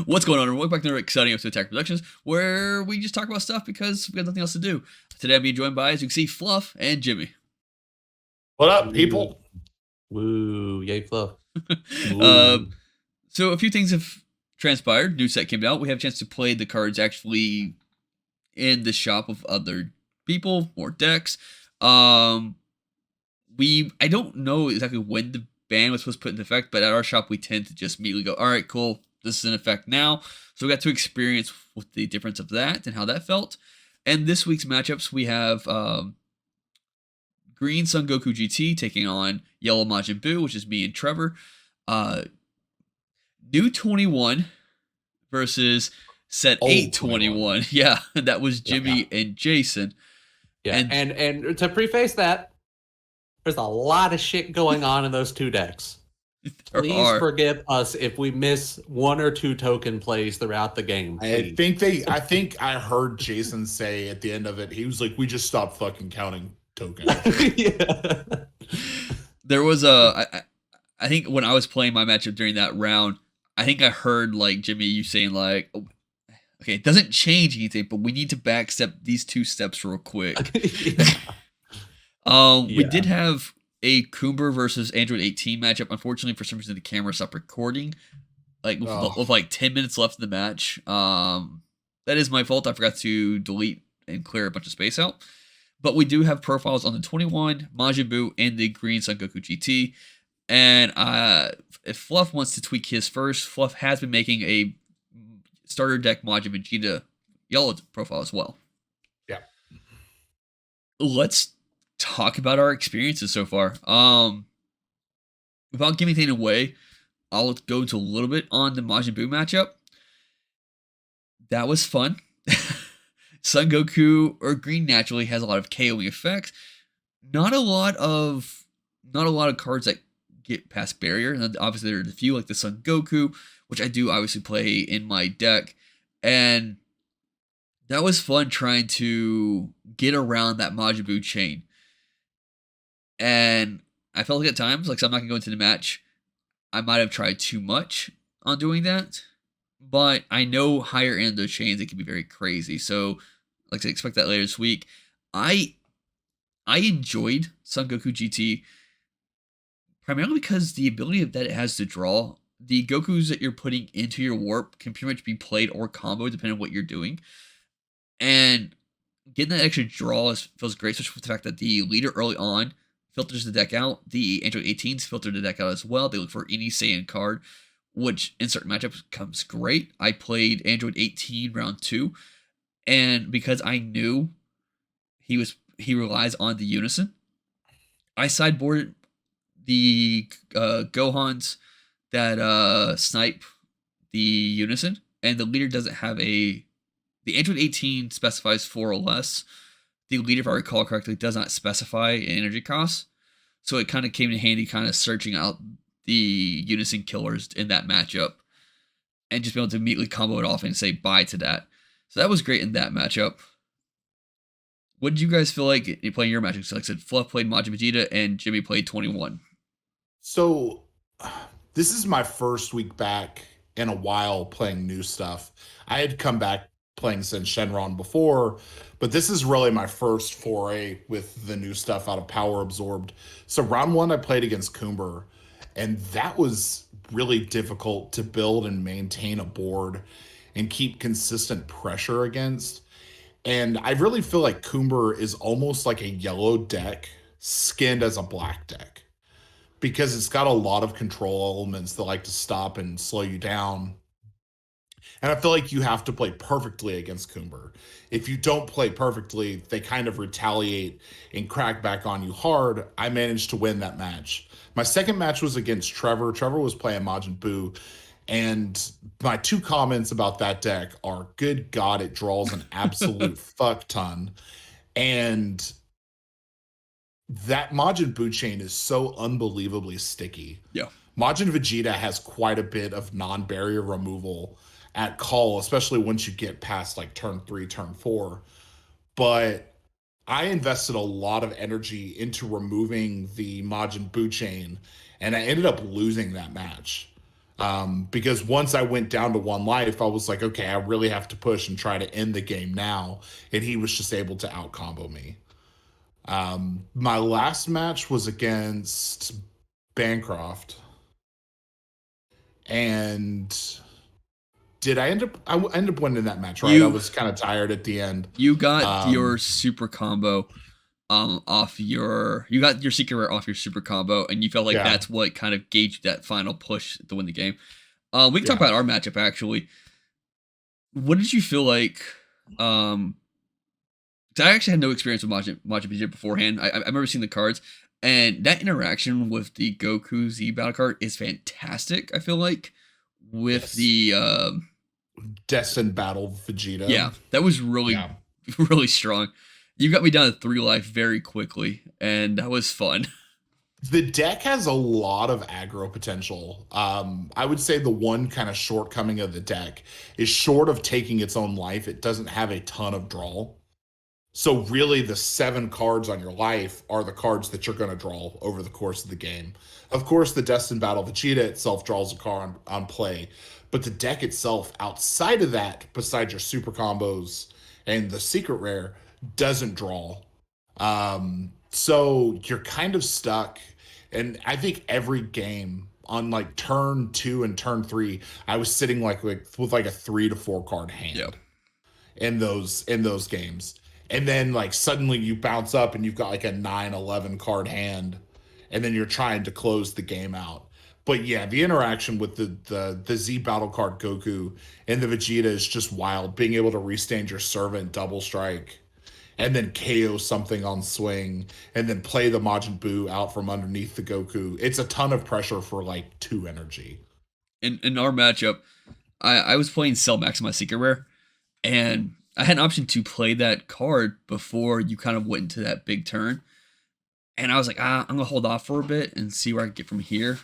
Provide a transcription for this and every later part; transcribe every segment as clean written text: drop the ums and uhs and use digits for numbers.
What's going on? Welcome back to another exciting episode of Attack Productions, where we just talk about stuff because we got nothing else to do. Today I'm being joined by, as you can see, Fluff and Jimmy. What up, people? Woo, yay, Fluff. So a few things have transpired. New set came out. We have a chance to play the cards actually in the shop of other people, more decks. I don't know exactly when the ban was supposed to put into effect, but at our shop we tend to just immediately go, all right, cool, this is in effect now. So we got to experience with the difference of that and how that felt. And this week's matchups, we have Green Son Goku GT taking on Yellow Majin Buu, which is me and Trevor. New 21 versus set 821. Yeah, that was Jimmy and Jason. Yeah, and to preface that, there's a lot of shit going on in those two decks. Please forgive us if we miss one or two token plays throughout the game. I think I heard Jason say at the end of it, he was like, "We just stopped fucking counting tokens." Yeah. There was I think when I was playing my matchup during that round, I think I heard like Jimmy, you saying like, oh, okay, it doesn't change anything, but we need to backstep these two steps real quick. We did have a Coomber versus Android 18 matchup. Unfortunately, for some reason, the camera stopped recording. With like 10 minutes left in the match. That is my fault. I forgot to delete and clear a bunch of space out. But we do have profiles on the 21, Majin Buu, and the Green Son Goku GT. And if Fluff wants to tweak his first, Fluff has been making a starter deck Majin Vegeta yellow profile as well. Yeah. Let's talk about our experiences so far. Without giving anything away, I'll go into a little bit on the Majin Buu matchup. That was fun. Son Goku or Green naturally has a lot of KOing effects. Not a lot of cards that get past barrier. And obviously there are a few like the Son Goku, which I do obviously play in my deck. And that was fun trying to get around that Majin Buu chain. And I felt like at times, so I'm not going to go into the match, I might have tried too much on doing that. But I know higher end of those chains, it can be very crazy. So, like I expect that later this week. I enjoyed Son Goku GT primarily because the ability that it has to draw. The Gokus that you're putting into your warp can pretty much be played or comboed depending on what you're doing. And getting that extra draw feels great, especially with the fact that the leader early on filters the deck out. The Android 18s filter the deck out as well. They look for any Saiyan card, which in certain matchups comes great. I played Android 18 round 2, and because I knew he relies on the Unison, I sideboarded the Gohans that snipe the Unison, and the leader doesn't have the Android 18 specifies 4 or less. The leader, if I recall correctly, does not specify an energy cost. So it kind of came in handy kind of searching out the Unison killers in that matchup and just be able to immediately combo it off and say bye to that. So that was great in that matchup. What did you guys feel like playing your matchup? So like I said, Fluff played Majin Vegeta and Jimmy played 21. So this is my first week back in a while playing new stuff. I had come back playing since Shenron before, but this is really my first foray with the new stuff out of Power Absorbed. So round 1, I played against Coomber, and that was really difficult to build and maintain a board and keep consistent pressure against. And I really feel like Coomber is almost like a yellow deck skinned as a black deck, because it's got a lot of control elements that like to stop and slow you down. And I feel like you have to play perfectly against Coomber. If you don't play perfectly, they kind of retaliate and crack back on you hard. I managed to win that match. My second match was against Trevor. Trevor was playing Majin Buu. And my two comments about that deck are, good God, it draws an absolute fuck ton. And that Majin Buu chain is so unbelievably sticky. Yeah. Majin Vegeta has quite a bit of non-barrier removal at call, especially once you get past like turn 3, turn 4. But I invested a lot of energy into removing the Majin Buu chain, and I ended up losing that match. Because once I went down to 1 life, I was like, okay, I really have to push and try to end the game now. And he was just able to out combo me. My last match was against Bancroft. And did I end up? I ended up winning that match, right? I was kind of tired at the end. You got your super combo off your secret rare off your super combo, and you felt like that's what kind of gauged that final push to win the game. We can talk about our matchup actually. What did you feel like? I actually had no experience with Majin Vegeta beforehand. I remember seeing the cards, and that interaction with the Goku Z battle card is fantastic. I feel like with the Destined Battle Vegeta. Yeah, that was really really strong. You got me down to 3 life very quickly, and that was fun. The deck has a lot of aggro potential. I would say the one kind of shortcoming of the deck is short of taking its own life, it doesn't have a ton of draw. So really the 7 cards on your life are the cards that you're going to draw over the course of the game. Of course, the Destined Battle Vegeta itself draws a card on play, but the deck itself outside of that, besides your super combos and the secret rare, doesn't draw. So you're kind of stuck. And I think every game on like turn 2 and turn 3, I was sitting like with like a 3 to 4 card hand in those games. And then like suddenly you bounce up and you've got like a 9-11 card hand, and then you're trying to close the game out. But yeah, the interaction with the Z battle card Goku and the Vegeta is just wild. Being able to restand your servant double strike and then KO something on swing and then play the Majin Buu out from underneath the Goku. It's a ton of pressure for like 2 energy. In our matchup, I was playing Cell Max in my secret rare, and I had an option to play that card before you kind of went into that big turn. And I was like, I'm going to hold off for a bit and see where I can get from here.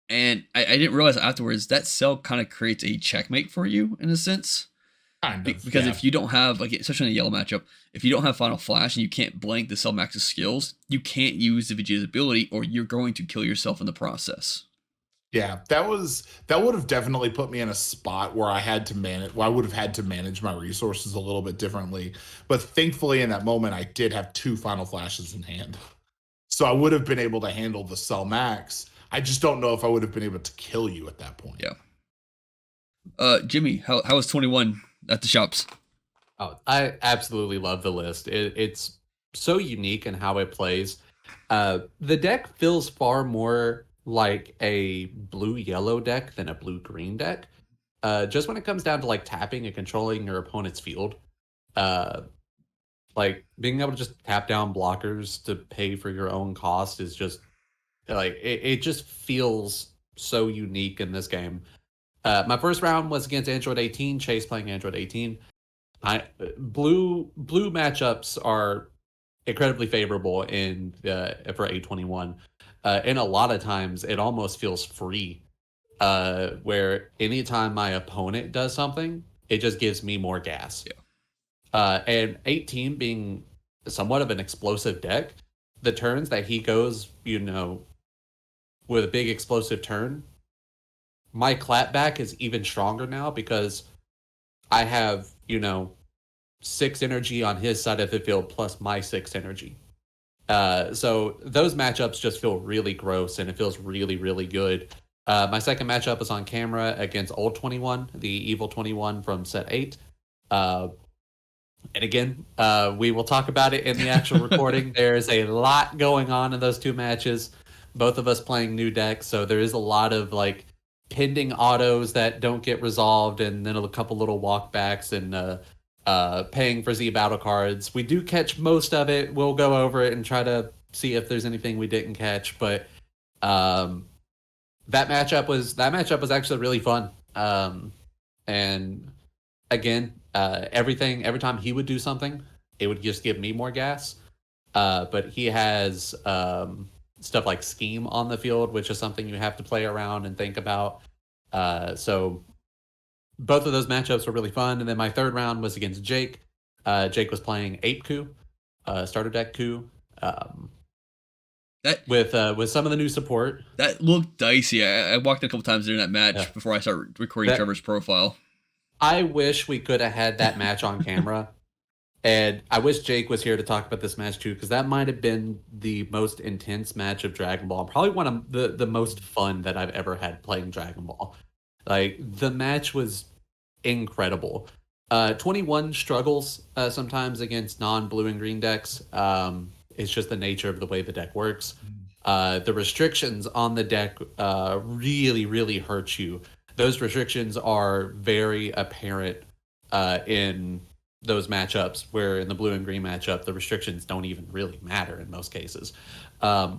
And I didn't realize afterwards that Cell kind of creates a checkmate for you in a sense. Kind of, because if you don't have, like, especially in a yellow matchup, if you don't have Final Flash and you can't blank the Cell Max's skills, you can't use the Vegeta's ability, or you're going to kill yourself in the process. Yeah, that would have definitely put me in a spot where I had to manage. Well, I would have had to manage my resources a little bit differently. But thankfully, in that moment, I did have 2 Final Flashes in hand, so I would have been able to handle the Cell Max. I just don't know if I would have been able to kill you at that point. Yeah. Jimmy, how was 21 at the shops? Oh, I absolutely love the list. It's so unique in how it plays. The deck feels far more like a blue-yellow deck than a blue-green deck. Just when it comes down to like tapping and controlling your opponent's field. Like being able to just tap down blockers to pay for your own cost is just like it just feels so unique in this game. My first round was against Android 18, Chase playing Android 18. Blue matchups are incredibly favorable in for A21. And a lot of times it almost feels free, where anytime my opponent does something, it just gives me more gas. And 18 being somewhat of an explosive deck, the turns that he goes, with a big explosive turn, my clapback is even stronger now because I have, 6 energy on his side of the field plus my 6 energy. So those matchups just feel really gross, and it feels really, really good. My second matchup is on camera against Old 21, the Evil 21 from set 8. And again, we will talk about it in the actual recording. There's a lot going on in those 2 matches. Both of us playing new decks, so there is a lot of like pending autos that don't get resolved, and then a couple little walkbacks and paying for Z battle cards. We do catch most of it. We'll go over it and try to see if there's anything we didn't catch. But that matchup was actually really fun. And again, every time he would do something, it would just give me more gas. But he has stuff like scheme on the field, which is something you have to play around and think about. So both of those matchups were really fun. And then my third round was against Jake. Jake was playing Ape Coup, starter deck Coup. with some of the new support. That looked dicey. I walked in a couple times during that match before I started recording Trevor's profile. I wish we could have had that match on camera. And I wish Jake was here to talk about this match too, because that might have been the most intense match of Dragon Ball. Probably one of the most fun that I've ever had playing Dragon Ball. Like, the match was incredible. 21 struggles sometimes against non-blue and green decks. It's just the nature of the way the deck works. The restrictions on the deck really, really hurt you. Those restrictions are very apparent in those matchups, where in the blue and green matchup, the restrictions don't even really matter in most cases. But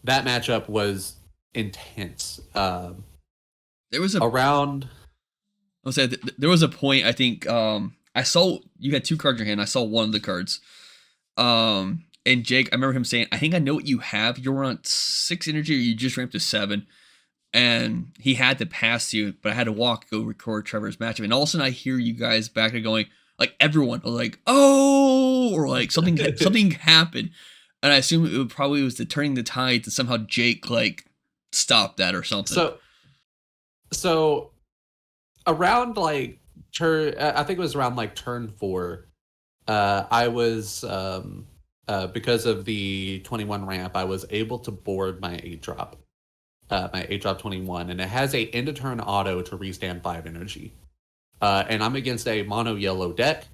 that matchup was intense. There was there was a point, I think, I saw you had 2 cards in your hand. I saw one of the cards. And Jake, I remember him saying, I think I know what you have. You're on 6 energy, or you just ramped to 7. And he had to pass you, but I had to go record Trevors Matchup. And all of a sudden I hear you guys back there going, like, everyone was like, oh, or like something happened. And I assume it was the turning the tide to somehow Jake like stop that or something. So around like I think it was around like turn 4. I was because of the 21 ramp, I was able to board my 8-drop. My 8-drop 21, and it has a end of turn auto to restand 5 energy. And I'm against a mono yellow deck.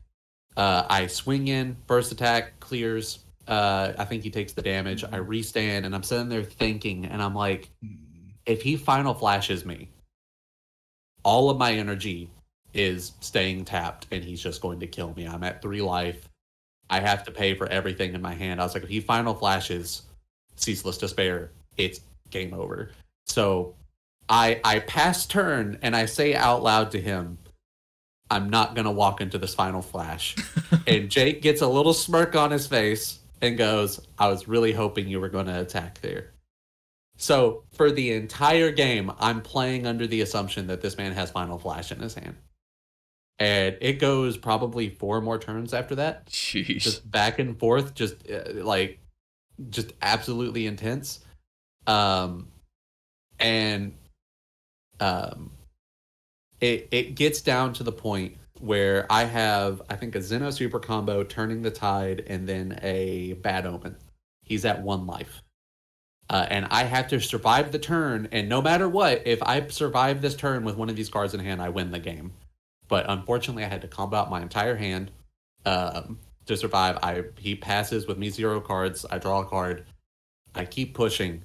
I swing in, first attack, clears. I think he takes the damage. I restand, and I'm sitting there thinking, and I'm like, if he final flashes me, all of my energy is staying tapped, and he's just going to kill me. I'm at 3 life. I have to pay for everything in my hand. I was like, if he final flashes Ceaseless Despair, it's game over. So I pass turn, and I say out loud to him, I'm not going to walk into this final flash. And Jake gets a little smirk on his face and goes, I was really hoping you were going to attack there. So for the entire game, I'm playing under the assumption that this man has final flash in his hand. And it goes probably 4 more turns after that. Jeez. Just back and forth, just absolutely intense. It gets down to the point where I have, I think, a Zeno super combo, turning the tide, and then a Bad Omen. He's at 1 life. And I have to survive the turn, and no matter what, if I survive this turn with one of these cards in hand, I win the game. But unfortunately, I had to combo out my entire hand to survive. He passes with me 0 cards. I draw a card. I keep pushing.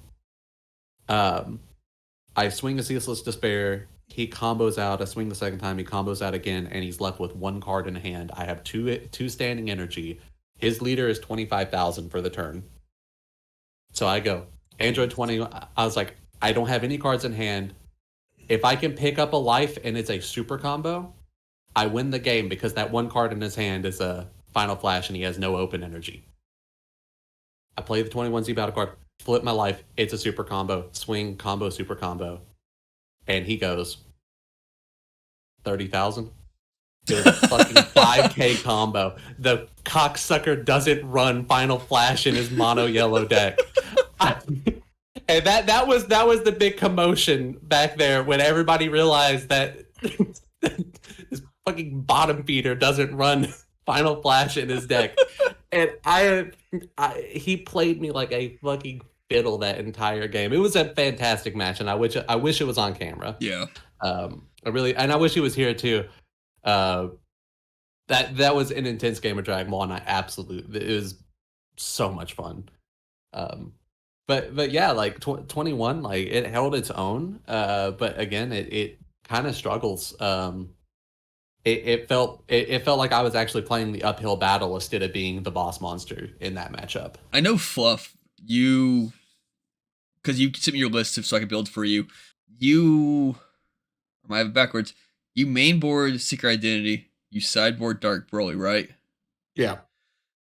I swing a Ceaseless Despair. He combos out. I swing the second time. He combos out again, and he's left with 1 card in hand. I have two standing energy. His leader is 25,000 for the turn. So I go, Android 20. I was like, I don't have any cards in hand. If I can pick up a life and it's a super combo, I win the game, because that 1 card in his hand is a final flash and he has no open energy. I play the 21Z battle card. Flip my life, it's a super combo, swing, combo, super combo. And he goes, 30,000? It's a fucking 5K combo. The cocksucker doesn't run final flash in his mono yellow deck. And that was the big commotion back there, when everybody realized that this fucking bottom feeder doesn't run final flash in his deck. And he played me like a fucking fiddle that entire game. It was a fantastic match, and I wish it was on camera. Yeah. I wish he was here too. That was an intense game of Dragon Ball, and it was so much fun. But yeah, like 21, like it held its own. But again, it kind of struggles. It felt like I was actually playing the uphill battle instead of being the boss monster in that matchup. I know, Fluff, because you sent me your list so I can build for you. I have it backwards. You mainboard Secret Identity, you sideboard Dark Broly, right? Yeah.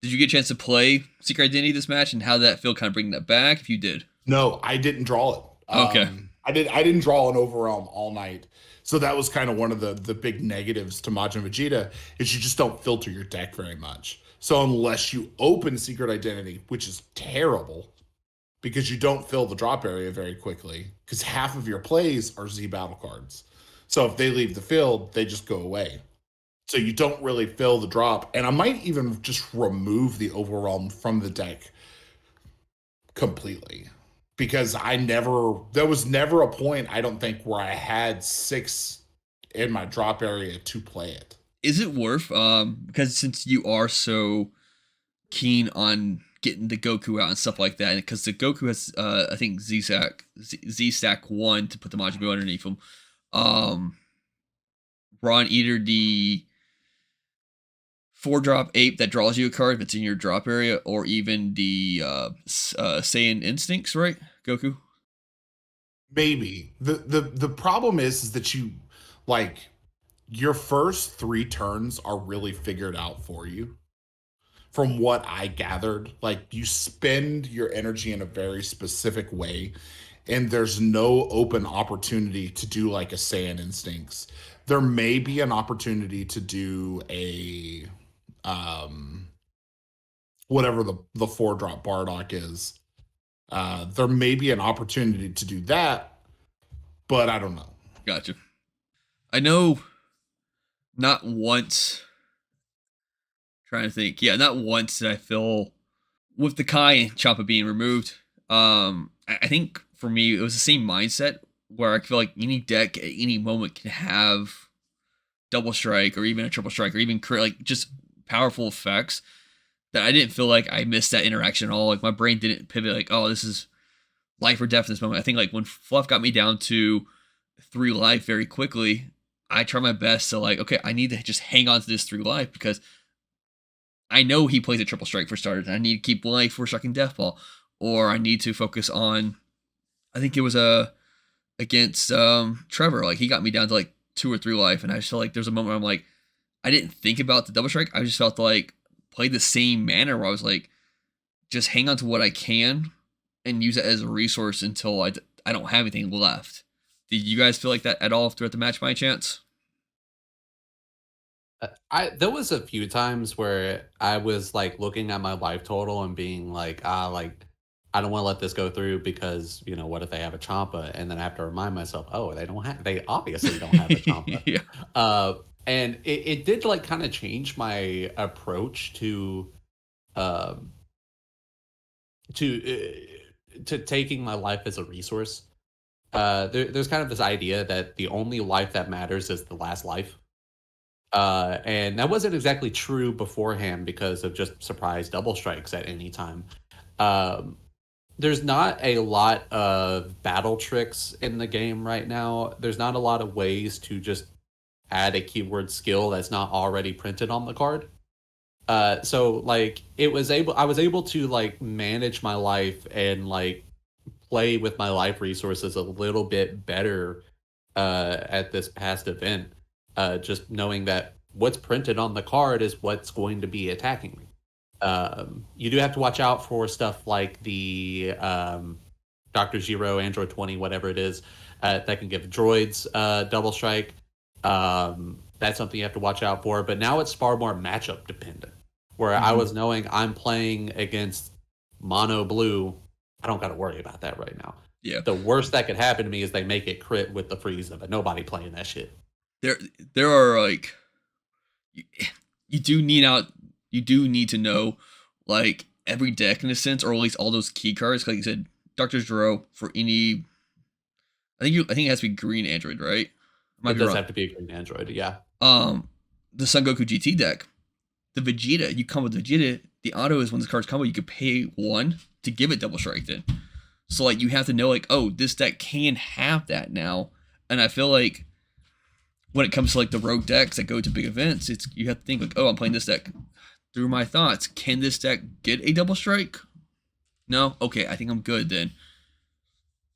Did you get a chance to play Secret Identity this match, and how did that feel, kind of bringing that back, if you did? No, I didn't draw it. Okay. I didn't draw an Overwhelm all night. So that was kind of one of the big negatives to Majin Vegeta, is you just don't filter your deck very much. So unless you open Secret Identity, which is terrible because you don't fill the drop area very quickly, because half of your plays are Z battle cards. So if they leave the field, they just go away. So you don't really fill the drop. And I might even just remove the Overwhelm from the deck completely. Because there was never a point, I don't think, where I had 6 in my drop area to play it. Is it worth, because since you are so keen on getting the Goku out and stuff like that, because the Goku has, I think, Z-Stack 1 to put the Majin Buu underneath him. Run either the 4-drop ape that draws you a card if it's in your drop area, or even the Saiyan Instincts, right, Goku? Maybe. The problem is that you, like, your first 3 turns are really figured out for you. From what I gathered, like, you spend your energy in a very specific way, and there's no open opportunity to do like a Saiyan Instincts. There may be an opportunity to do a whatever the 4-drop Bardock is. There may be an opportunity to do that, but I don't know. Gotcha. I know not once, trying to think, not once did I feel, with the Kai and Champa being removed, I think for me it was the same mindset where I feel like any deck at any moment can have double strike or even a triple strike or even like just powerful effects, that I didn't feel like I missed that interaction at all. Like, my brain didn't pivot like, oh, this is life or death in this moment. I think, like, when Fluff got me down to 3 life very quickly, I tried my best to, like, okay, I need to just hang on to this 3 life because I know he plays a triple strike for starters, and I need to keep life for striking Death Ball, or I need to focus on, I think it was against Trevor, like, he got me down to like 2 or 3 life, and I just felt like there's a moment where I'm like, I didn't think about the double strike. I just felt like play the same manner where I was like, just hang on to what I can and use it as a resource until I don't have anything left. Did you guys feel like that at all throughout the match by chance? There was a few times where I was like looking at my life total and being like, like, I don't want to let this go through because, what if they have a Champa? And then I have to remind myself, oh, they obviously don't have a Champa. Yeah. And it did like kind of change my approach to taking my life as a resource. There's kind of this idea that the only life that matters is the last life. And that wasn't exactly true beforehand because of just surprise double strikes at any time. There's not a lot of battle tricks in the game right now. There's not a lot of ways to just add a keyword skill that's not already printed on the card. So like I was able to like manage my life and like play with my life resources a little bit better at this past event. Just knowing that what's printed on the card is what's going to be attacking me. You do have to watch out for stuff like the Dr. Zero, Android 20, whatever it is, that can give droids double strike. That's something you have to watch out for. But now it's far more matchup dependent. Where I was knowing I'm playing against mono blue, I don't got to worry about that right now. Yeah. The worst that could happen to me is they make it crit with the Frieza, but nobody playing that shit. There are like, you do need to know like every deck in a sense, or at least all those key cards. Like you said, Dr. Zero for any. I think it has to be green Android, right? It does have to be a green Android, yeah. The Son Goku GT deck, the Vegeta, you come with Vegeta. The auto is when the cards combo, you could pay 1 to give it double strike then. So like you have to know like, oh, this deck can have that now, and I feel like when it comes to like the rogue decks that go to big events, you have to think like, oh, I'm playing this deck. Through my thoughts, can this deck get a double strike? No? Okay, I think I'm good then.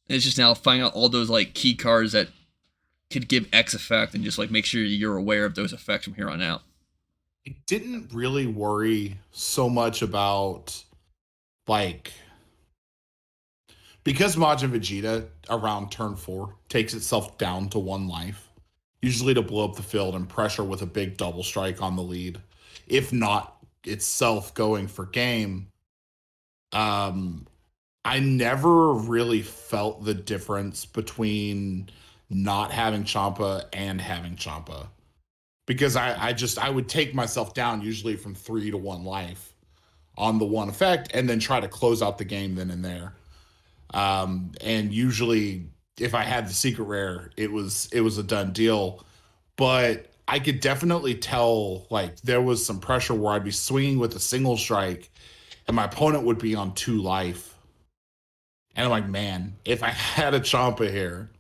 And it's just now finding out all those like key cards that could give X effect and just like make sure you're aware of those effects from here on out. I didn't really worry so much about like, because Majin Vegeta around turn 4 takes itself down to 1 life, usually to blow up the field and pressure with a big double strike on the lead, if not itself going for game, I never really felt the difference between not having Champa and having Champa, because I would take myself down usually from 3 to 1 life on the one effect and then try to close out the game then and there. And usually if I had the secret rare, it was a done deal. But I could definitely tell, like, there was some pressure where I'd be swinging with a single strike and my opponent would be on 2 life. And I'm like, man, if I had a Champa here,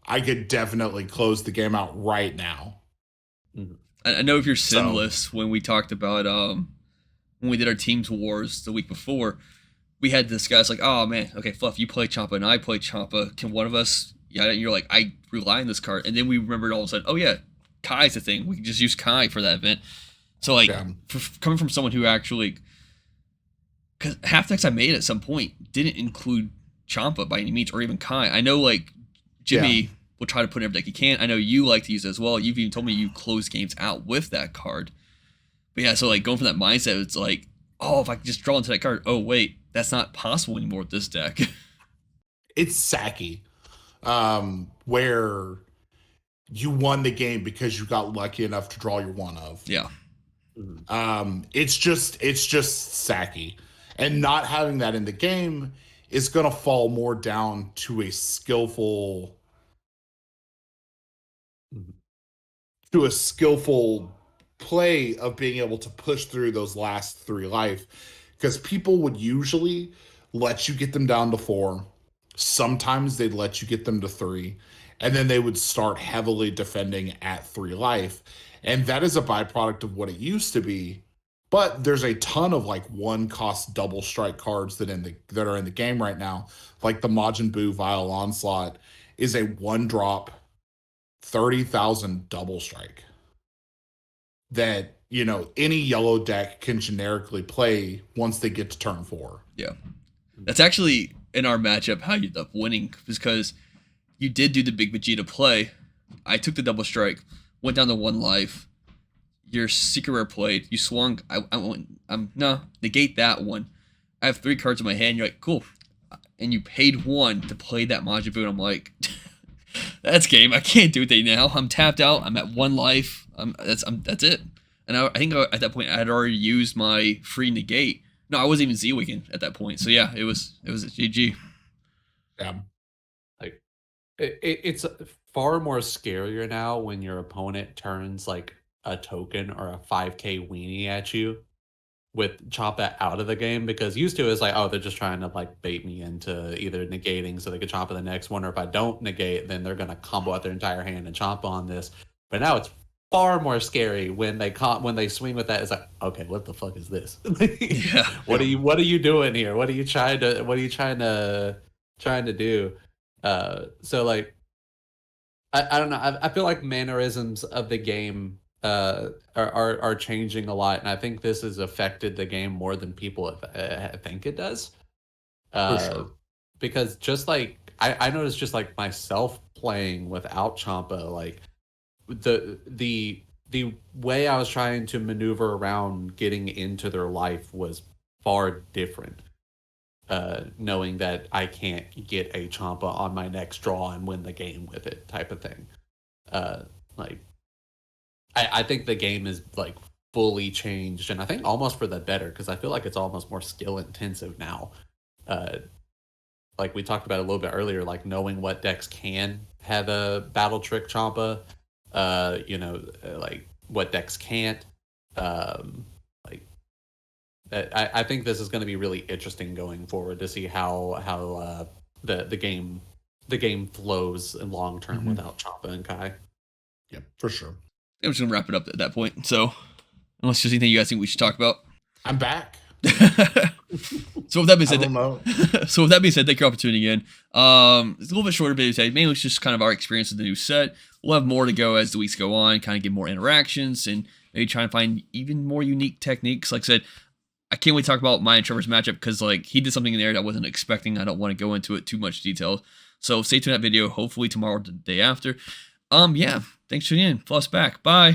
I could definitely close the game out right now. I know if you're sinless, when we talked about when we did our teams wars the week before, we had to discuss like, oh man, okay, Fluff, you play Champa and I play Champa. Can one of us? Yeah, and you're like, I rely on this card, and then we remembered all of a sudden, oh yeah, Kai's the thing. We can just use Kai for that event. So like, coming from someone who actually, because half decks I made at some point didn't include Champa by any means, or even Kai. I know like Jimmy will try to put in every deck he can. I know you like to use it as well. You've even told me you close games out with that card. But yeah, so like going from that mindset, it's like, oh, if I can just draw into that card, oh wait, that's not possible anymore with this deck. It's sacky, where you won the game because you got lucky enough to draw your one of. Yeah. It's just sacky, and not having that in the game is going to fall more down to a skillful play of being able to push through those last 3 life, because people would usually let you get them down to 4. Sometimes they'd let you get them to 3, and then they would start heavily defending at 3 life. And that is a byproduct of what it used to be. But there's a ton of like 1-cost double strike cards that are in the game right now. Like the Majin Buu Vile Onslaught is a 1-drop 30,000 double strike that, you know, any yellow deck can generically play once they get to turn 4. Yeah. That's actually in our matchup how you end up winning, because you did do the big Vegeta play. I took the double strike, went down to 1 life. Your secret rare played. You swung. No, negate that one. I have 3 cards in my hand. You're like, cool. And you paid 1 to play that Majin Buu. And I'm like, that's game. I can't do anything now. I'm tapped out. I'm at 1 life. That's it. And I think at that point I had already used my free negate. No, I wasn't even Z-Weekend at that point. So yeah, it was a GG. Yeah. Like it's far more scarier now when your opponent turns like a token or a 5k weenie at you with Champa out of the game, because used to it's like, oh, they're just trying to like bait me into either negating so they could Champa the next one, or if I don't negate, then they're gonna combo out their entire hand and Champa on this. But now it's far more scary when they swing with that. It's like, okay, what the fuck is this? Yeah. What are you doing here? What are you trying to do? So like, I don't know. I feel like mannerisms of the game are changing a lot, and I think this has affected the game more than people think it does. For sure. Because just like I noticed, just like myself playing without Champa, like the way I was trying to maneuver around getting into their life was far different. Knowing that I can't get a Champa on my next draw and win the game with it, type of thing. Like, I think the game is like fully changed, and I think almost for the better, because I feel like it's almost more skill intensive now. Like we talked about a little bit earlier, like knowing what decks can have a battle trick Champa, like what decks can't. I think this is going to be really interesting going forward to see how the game flows in long term without Champa and Kai. Yeah, for sure. I'm just gonna wrap it up at that point. So, unless there's anything you guys think we should talk about, I'm back. So with that being said, I don't know. So with that being said, thank you all for tuning in. It's a little bit shorter video today. Mainly it's just kind of our experience with the new set. We'll have more to go as the weeks go on, kind of get more interactions and maybe try and find even more unique techniques. Like I said, I can't wait to talk about my and Trevor's matchup, because like he did something in there that I wasn't expecting. I don't want to go into it too much detail. So stay tuned to that video, hopefully tomorrow or the day after. Yeah, thanks for tuning in. Floss back. Bye.